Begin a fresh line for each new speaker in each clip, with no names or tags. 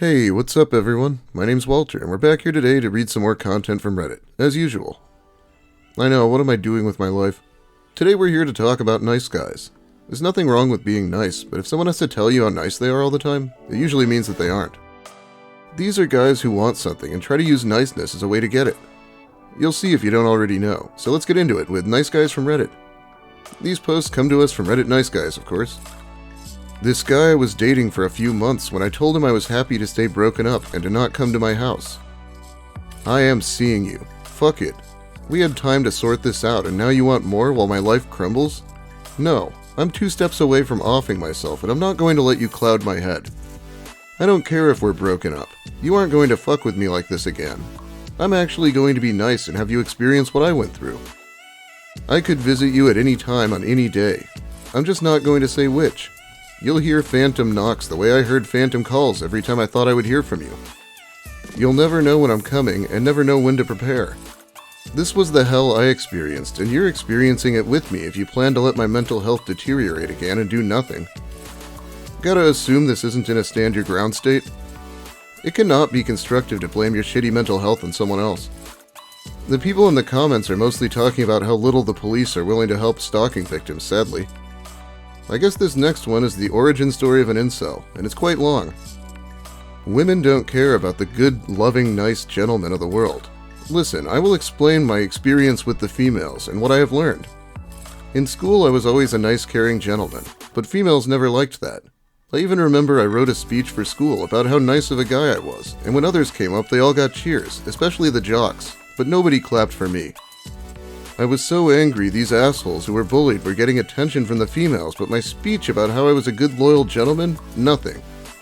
Hey, what's up everyone? My name's Walter, and we're back here today to read some more content from Reddit, as usual. I know, what am I doing with my life? Today we're here to talk about nice guys. There's nothing wrong with being nice, but if someone has to tell you how nice they are all the time, it usually means that they aren't. These are guys who want something and try to use niceness as a way to get it. You'll see if you don't already know, so let's get into it with Nice Guys from Reddit. These posts come to us from Reddit Nice Guys, of course. This guy was dating for a few months when I told him I was happy to stay broken up and to not come to my house. I am seeing you. Fuck it. We had time to sort this out and now you want more while my life crumbles? No, I'm 2 steps away from offing myself and I'm not going to let you cloud my head. I don't care if we're broken up. You aren't going to fuck with me like this again. I'm actually going to be nice and have you experience what I went through. I could visit you at any time on any day. I'm just not going to say which. You'll hear phantom knocks the way I heard phantom calls every time I thought I would hear from you. You'll never know when I'm coming and never know when to prepare. This was the hell I experienced, and you're experiencing it with me if you plan to let my mental health deteriorate again and do nothing. Gotta assume this isn't in a stand your ground state? It cannot be constructive to blame your shitty mental health on someone else. The people in the comments are mostly talking about how little the police are willing to help stalking victims, sadly. I guess this next one is the origin story of an incel, and it's quite long. Women don't care about the good, loving, nice gentlemen of the world. Listen, I will explain my experience with the females and what I have learned. In school, I was always a nice, caring gentleman, but females never liked that. I even remember I wrote a speech for school about how nice of a guy I was, and when others came up, they all got cheers, especially the jocks, but nobody clapped for me. I was so angry these assholes who were bullied were getting attention from the females, but my speech about how I was a good loyal gentleman? Nothing.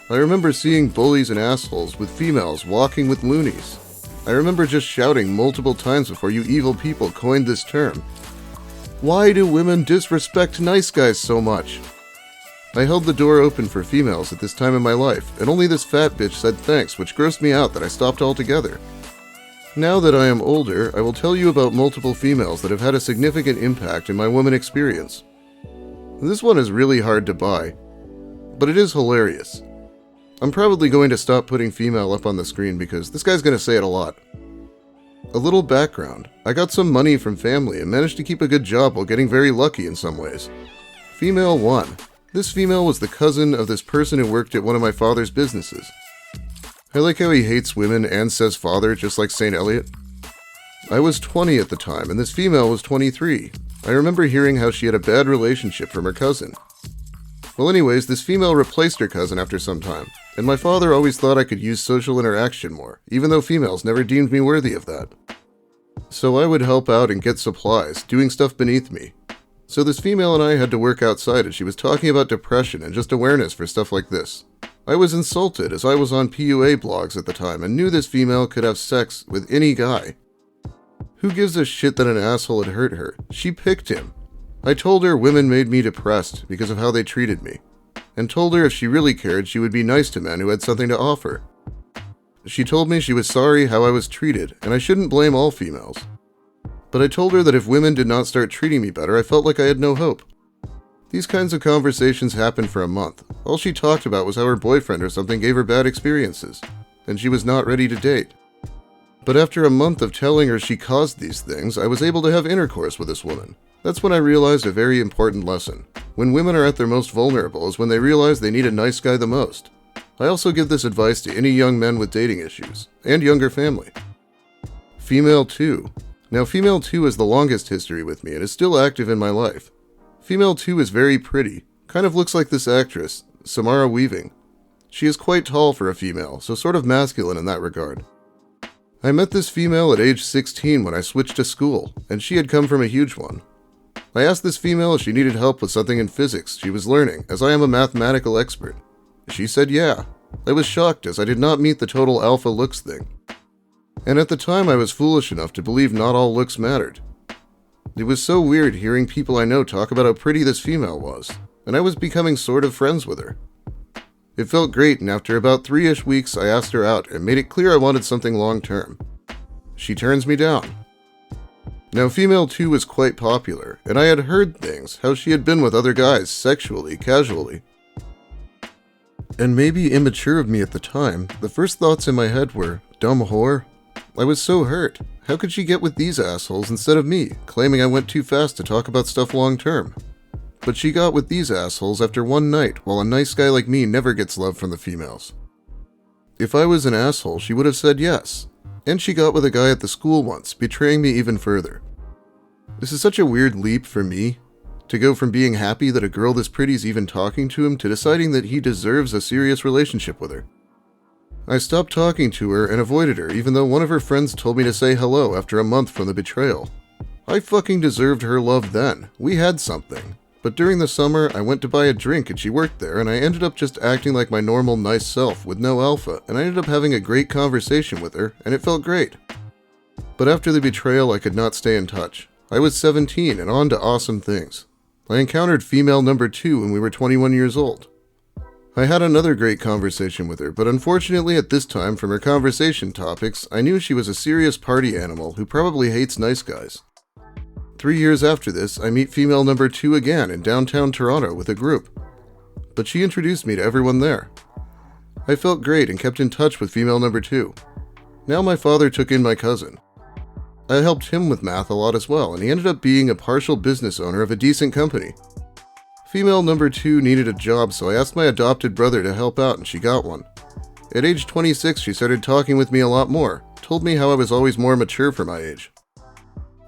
I remember seeing bullies and assholes with females walking with loonies. I remember just shouting multiple times before you evil people coined this term. Why do women disrespect nice guys so much? I held the door open for females at this time in my life, and only this fat bitch said thanks, which grossed me out that I stopped altogether. Now that I am older, I will tell you about multiple females that have had a significant impact in my woman experience. This one is really hard to buy, but it is hilarious. I'm probably going to stop putting female up on the screen because this guy's going to say it a lot. A little background. I got some money from family and managed to keep a good job while getting very lucky in some ways. Female 1. This female was the cousin of this person who worked at one of my father's businesses. I like how he hates women and says father, just like St. Eliot. I was 20 at the time, and this female was 23. I remember hearing how she had a bad relationship from her cousin. Well anyways, this female replaced her cousin after some time, and my father always thought I could use social interaction more, even though females never deemed me worthy of that. So I would help out and get supplies, doing stuff beneath me. So this female and I had to work outside, and she was talking about depression and just awareness for stuff like this. I was insulted as I was on PUA blogs at the time and knew this female could have sex with any guy. Who gives a shit that an asshole had hurt her? She picked him. I told her women made me depressed because of how they treated me, and told her if she really cared she would be nice to men who had something to offer. She told me she was sorry how I was treated and I shouldn't blame all females. But I told her that if women did not start treating me better, I felt like I had no hope. These kinds of conversations happened for a month. All she talked about was how her boyfriend or something gave her bad experiences, and she was not ready to date. But after a month of telling her she caused these things, I was able to have intercourse with this woman. That's when I realized a very important lesson. When women are at their most vulnerable is when they realize they need a nice guy the most. I also give this advice to any young men with dating issues, and younger family. Female 2. Now Female 2 has the longest history with me and is still active in my life. Female 2 is very pretty, kind of looks like this actress, Samara Weaving. She is quite tall for a female, so sort of masculine in that regard. I met this female at age 16 when I switched to school, and she had come from a huge one. I asked this female if she needed help with something in physics she was learning, as I am a mathematical expert. She said yeah. I was shocked as I did not meet the total alpha looks thing. And at the time I was foolish enough to believe not all looks mattered. It was so weird hearing people I know talk about how pretty this female was, and I was becoming sort of friends with her. It felt great, and after about 3-ish weeks I asked her out and made it clear I wanted something long term. She turns me down. Now Female 2 was quite popular, and I had heard things, how she had been with other guys sexually, casually. And maybe immature of me at the time, the first thoughts in my head were, dumb whore. I was so hurt. How could she get with these assholes instead of me, claiming I went too fast to talk about stuff long term? But she got with these assholes after one night, while a nice guy like me never gets love from the females. If I was an asshole, she would have said yes. And she got with a guy at the school once, betraying me even further. This is such a weird leap for me, to go from being happy that a girl this pretty is even talking to him to deciding that he deserves a serious relationship with her. I stopped talking to her and avoided her, even though one of her friends told me to say hello after a month from the betrayal. I fucking deserved her love then. We had something. But during the summer, I went to buy a drink and she worked there, and I ended up just acting like my normal nice self with no alpha, and I ended up having a great conversation with her, and it felt great. But after the betrayal, I could not stay in touch. I was 17 and on to awesome things. I encountered female number 2 when we were 21 years old. I had another great conversation with her, but unfortunately at this time, from her conversation topics, I knew she was a serious party animal who probably hates nice guys. 3 years after this, I meet female number 2 again in downtown Toronto with a group. But she introduced me to everyone there. I felt great and kept in touch with female number 2. Now my father took in my cousin. I helped him with math a lot as well, and he ended up being a partial business owner of a decent company. Female number 2 needed a job, so I asked my adopted brother to help out, and she got one. At age 26, she started talking with me a lot more, told me how I was always more mature for my age.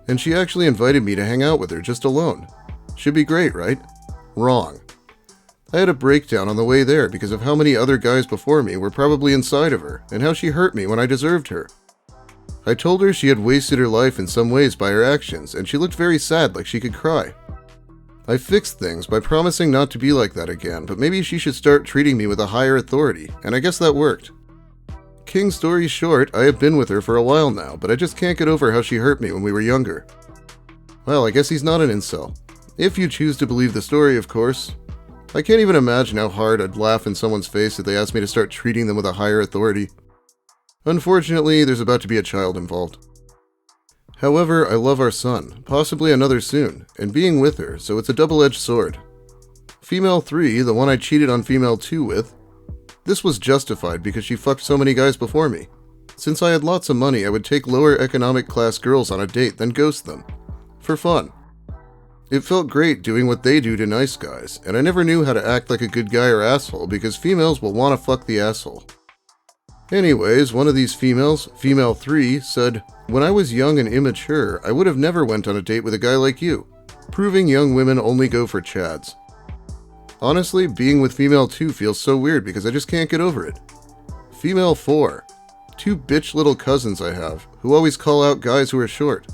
And she actually invited me to hang out with her just alone. Should be great, right? Wrong. I had a breakdown on the way there because of how many other guys before me were probably inside of her, and how she hurt me when I deserved her. I told her she had wasted her life in some ways by her actions, and she looked very sad, like she could cry. I fixed things by promising not to be like that again, but maybe she should start treating me with a higher authority, and I guess that worked. King story short, I have been with her for a while now, but I just can't get over how she hurt me when we were younger. Well, I guess he's not an incel. If you choose to believe the story, of course. I can't even imagine how hard I'd laugh in someone's face if they asked me to start treating them with a higher authority. Unfortunately, there's about to be a child involved. However, I love our son, possibly another soon, and being with her, so it's a double-edged sword. Female 3, the one I cheated on female 2 with, this was justified because she fucked so many guys before me. Since I had lots of money, I would take lower economic class girls on a date, then ghost them. For fun. It felt great doing what they do to nice guys, and I never knew how to act like a good guy or asshole because females will want to fuck the asshole. Anyways, one of these females, female 3, said, "When I was young and immature, I would have never went on a date with a guy like you, proving young women only go for chads." Honestly, being with female 2 feels so weird because I just can't get over it. Female 4, 2 bitch little cousins I have, who always call out guys who are short.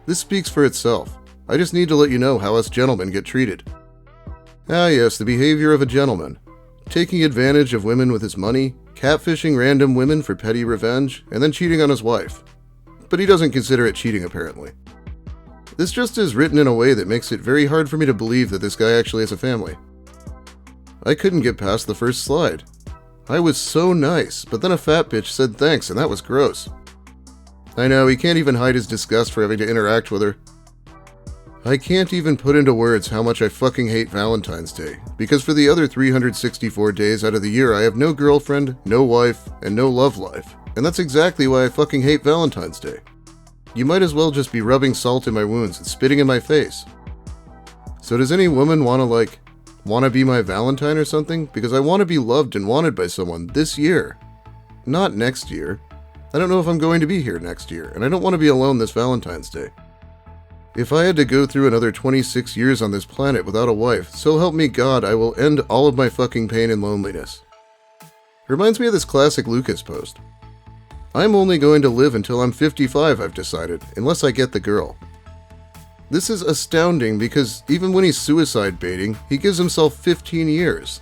This speaks for itself. I just need to let you know how us gentlemen get treated. Ah yes, the behavior of a gentleman. Taking advantage of women with his money, catfishing random women for petty revenge, and then cheating on his wife. But he doesn't consider it cheating, apparently. This just is written in a way that makes it very hard for me to believe that this guy actually has a family. I couldn't get past the first slide. I was so nice, but then a fat bitch said thanks, and that was gross. I know, he can't even hide his disgust for having to interact with her. I can't even put into words how much I fucking hate Valentine's Day, because for the other 364 days out of the year I have no girlfriend, no wife, and no love life, and that's exactly why I fucking hate Valentine's Day. You might as well just be rubbing salt in my wounds and spitting in my face. So does any woman wanna be my Valentine or something? Because I want to be loved and wanted by someone this year, not next year. I don't know if I'm going to be here next year, and I don't want to be alone this Valentine's Day. If I had to go through another 26 years on this planet without a wife, so help me God, I will end all of my fucking pain and loneliness. Reminds me of this classic Lucas post. I'm only going to live until I'm 55, I've decided, unless I get the girl. This is astounding because even when he's suicide baiting, he gives himself 15 years.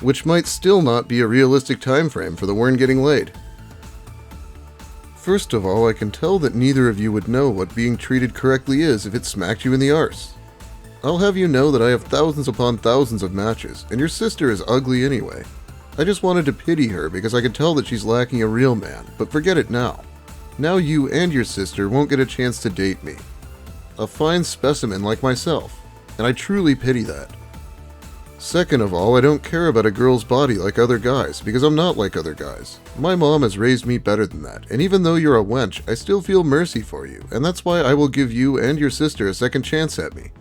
Which might still not be a realistic time frame for the weren't getting laid. First of all, I can tell that neither of you would know what being treated correctly is if it smacked you in the arse. I'll have you know that I have thousands upon thousands of matches, and your sister is ugly anyway. I just wanted to pity her because I could tell that she's lacking a real man, but forget it now. Now you and your sister won't get a chance to date me. A fine specimen like myself, and I truly pity that. Second of all, I don't care about a girl's body like other guys, because I'm not like other guys. My mom has raised me better than that, and even though you're a wench, I still feel mercy for you, and that's why I will give you and your sister a second chance at me.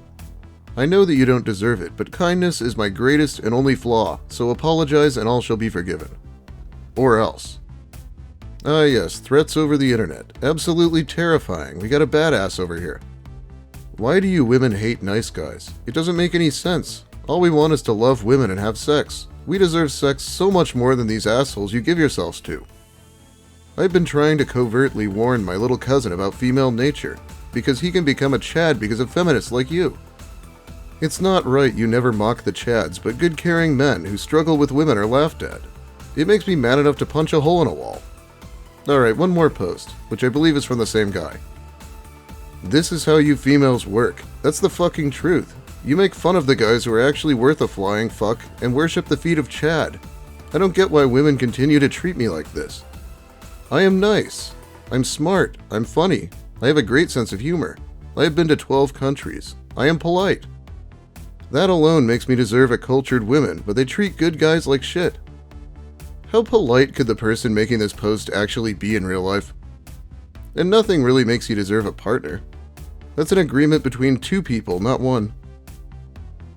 I know that you don't deserve it, but kindness is my greatest and only flaw, so apologize and all shall be forgiven. Or else. Ah yes, threats over the internet. Absolutely terrifying. We got a badass over here. Why do you women hate nice guys? It doesn't make any sense. All we want is to love women and have sex. We deserve sex so much more than these assholes you give yourselves to. I've been trying to covertly warn my little cousin about female nature, because he can become a Chad because of feminists like you. It's not right you never mock the Chads, but good caring men who struggle with women are laughed at. It makes me mad enough to punch a hole in a wall. Alright, one more post, which I believe is from the same guy. This is how you females work. That's the fucking truth. You make fun of the guys who are actually worth a flying fuck and worship the feet of Chad. I don't get why women continue to treat me like this. I am nice. I'm smart. I'm funny. I have a great sense of humor. I have been to 12 countries. I am polite. That alone makes me deserve a cultured woman, but they treat good guys like shit. How polite could the person making this post actually be in real life? And nothing really makes you deserve a partner. That's an agreement between two people, not one.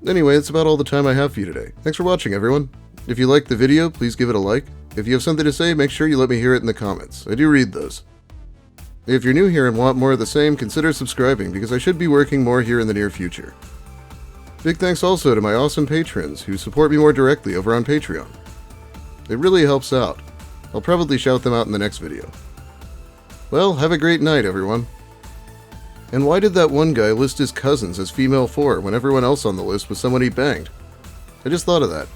Anyway, that's about all the time I have for you today. Thanks for watching, everyone. If you liked the video, please give it a like. If you have something to say, make sure you let me hear it in the comments. I do read those. If you're new here and want more of the same, consider subscribing, because I should be working more here in the near future. Big thanks also to my awesome patrons who support me more directly over on Patreon. It really helps out. I'll probably shout them out in the next video. Well, have a great night, everyone. And why did that one guy list his cousins as female 4 when everyone else on the list was someone he banged? I just thought of that.